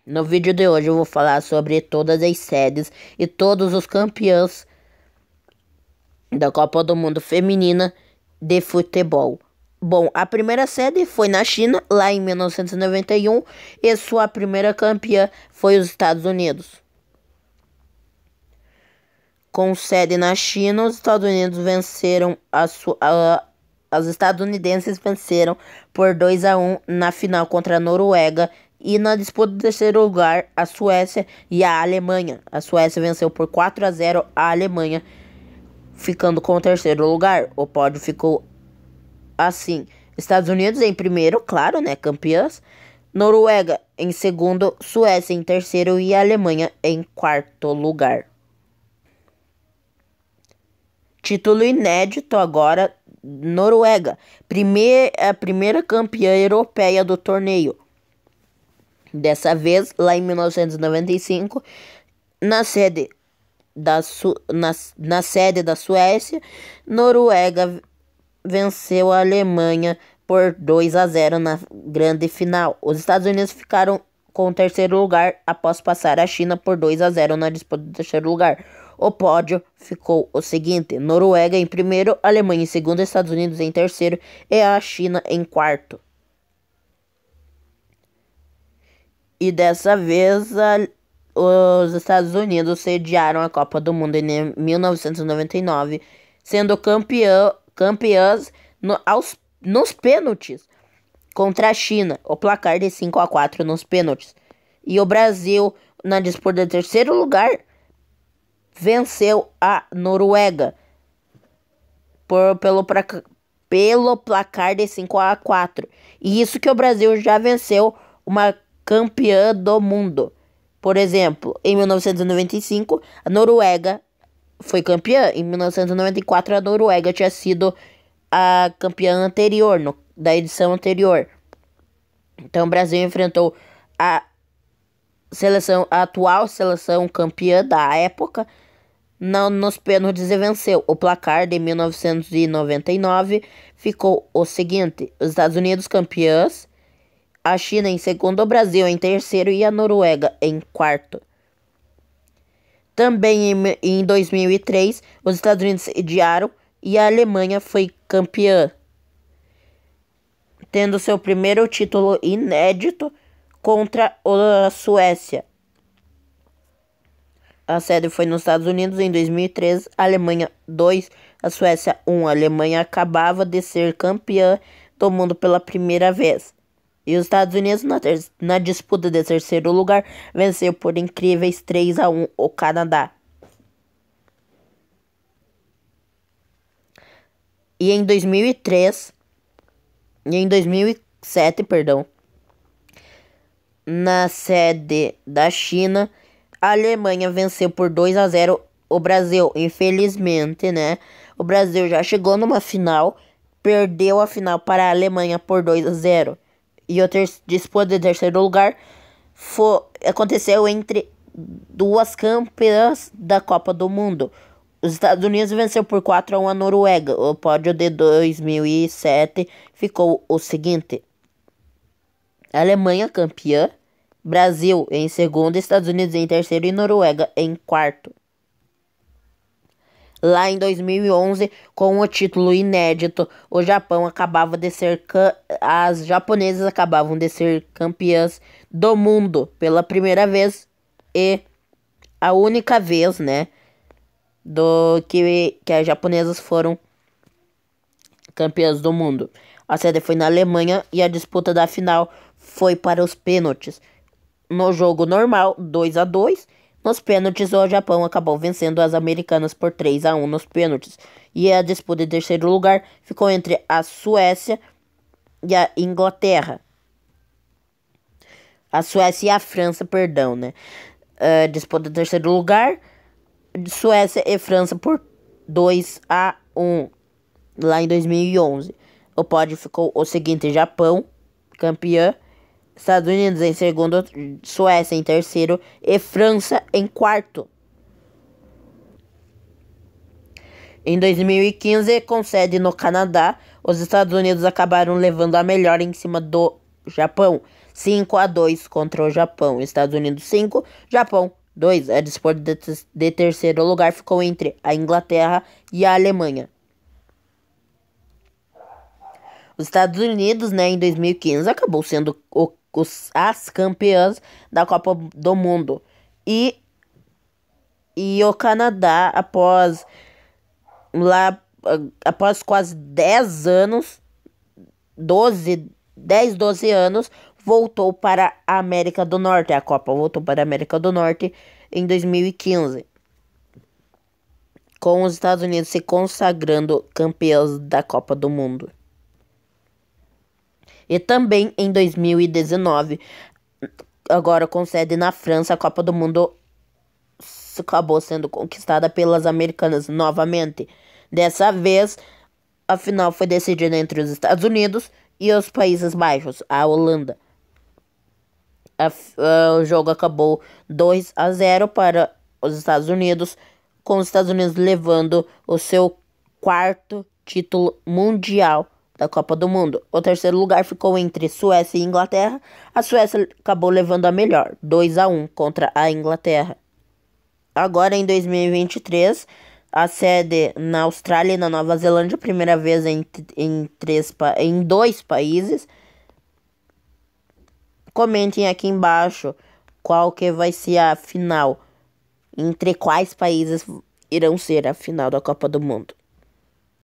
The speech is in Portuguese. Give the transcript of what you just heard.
No vídeo de hoje eu vou falar sobre todas as sedes e todos os campeões da Copa do Mundo Feminina de futebol. Bom, a primeira sede foi na China, lá em 1991, e sua primeira campeã foi os Estados Unidos. Com sede na China, os Estados Unidos venceram as estadunidenses venceram por 2-1 na final contra a Noruega, e na disputa do terceiro lugar a Suécia e a Alemanha. A Suécia venceu por 4-0 a Alemanha, ficando com o terceiro lugar. O pódio ficou assim: Estados Unidos em primeiro, claro, né, campeãs, Noruega em segundo, Suécia em terceiro e a Alemanha em quarto lugar. Título inédito agora, Noruega, a primeira campeã europeia do torneio. Dessa vez, lá em 1995, na sede da Suécia, Noruega venceu a Alemanha por 2-0 na grande final. Os Estados Unidos ficaram com o terceiro lugar após passar a China por 2-0 na disputa do terceiro lugar. O pódio ficou o seguinte: Noruega em primeiro, Alemanha em segundo, Estados Unidos em terceiro e a China em quarto. E dessa vez os Estados Unidos sediaram a Copa do Mundo em 1999, sendo campeãs nos pênaltis contra a China, o placar de 5-4 nos pênaltis. E o Brasil, na disputa de terceiro lugar, venceu a Noruega pelo placar de 5-4. E isso que o Brasil já venceu uma campeã do mundo. Por exemplo, em 1995, a Noruega foi campeã. Em 1994, a Noruega tinha sido a campeã anterior, da edição anterior. Então, o Brasil enfrentou a atual seleção campeã da época nos pênaltis e venceu. O placar de 1999 ficou o seguinte: os Estados Unidos campeãs, a China em segundo, o Brasil em terceiro e a Noruega em quarto. Também em 2003, os Estados Unidos sediaram e a Alemanha foi campeã, tendo seu primeiro título inédito contra a Suécia. A sede foi nos Estados Unidos em 2003, a Alemanha 2, a Suécia 1. A Alemanha acabava de ser campeã do mundo pela primeira vez. E os Estados Unidos, na disputa de terceiro lugar, venceu por incríveis 3-1 o Canadá. E em 2007, na sede da China, a Alemanha venceu por 2-0 o Brasil. Infelizmente, né? O Brasil já chegou numa final, perdeu a final para a Alemanha por 2-0. E a disputa de terceiro lugar aconteceu entre duas campeãs da Copa do Mundo. Os Estados Unidos venceu por 4-1 a Noruega. O pódio de 2007 ficou o seguinte: Alemanha campeã, Brasil em segundo, Estados Unidos em terceiro e Noruega em quarto. Lá em 2011, com o título inédito, as japonesas acabavam de ser campeãs do mundo pela primeira vez e a única vez, né, que as japonesas foram campeãs do mundo. A sede foi na Alemanha e a disputa da final foi para os pênaltis. No jogo normal, 2-2. Nos pênaltis, o Japão acabou vencendo as americanas por 3-1 nos pênaltis. E a disputa de terceiro lugar ficou entre a Suécia e a Inglaterra. A Suécia e a França, né? Disputa de terceiro lugar, Suécia e França por 2-1 lá em 2011. O pódio ficou o seguinte: Japão, campeã, Estados Unidos em segundo, Suécia em terceiro e França em quarto. Em 2015, com sede no Canadá, os Estados Unidos acabaram levando a melhor em cima do Japão, 5-2 contra o Japão. Estados Unidos 5, Japão 2. A disputa de terceiro lugar ficou entre a Inglaterra e a Alemanha. Os Estados Unidos, né, em 2015, acabou sendo as campeãs da Copa do Mundo. E o Canadá, após quase 10 anos, 12 anos, voltou para a América do Norte. A Copa voltou para a América do Norte em 2015, com os Estados Unidos se consagrando campeões da Copa do Mundo. E também em 2019, agora com sede na França, a Copa do Mundo acabou sendo conquistada pelas americanas novamente. Dessa vez, a final foi decidida entre os Estados Unidos e os Países Baixos, a Holanda. O jogo acabou 2-0 para os Estados Unidos, com os Estados Unidos levando o seu quarto título mundial da Copa do Mundo. O terceiro lugar ficou entre Suécia e Inglaterra. A Suécia acabou levando a melhor, 2-1 contra a Inglaterra. Agora em 2023, a sede na Austrália e na Nova Zelândia, primeira vez em 2 países. Comentem aqui embaixo qual que vai ser a final, entre quais países irão ser a final da Copa do Mundo.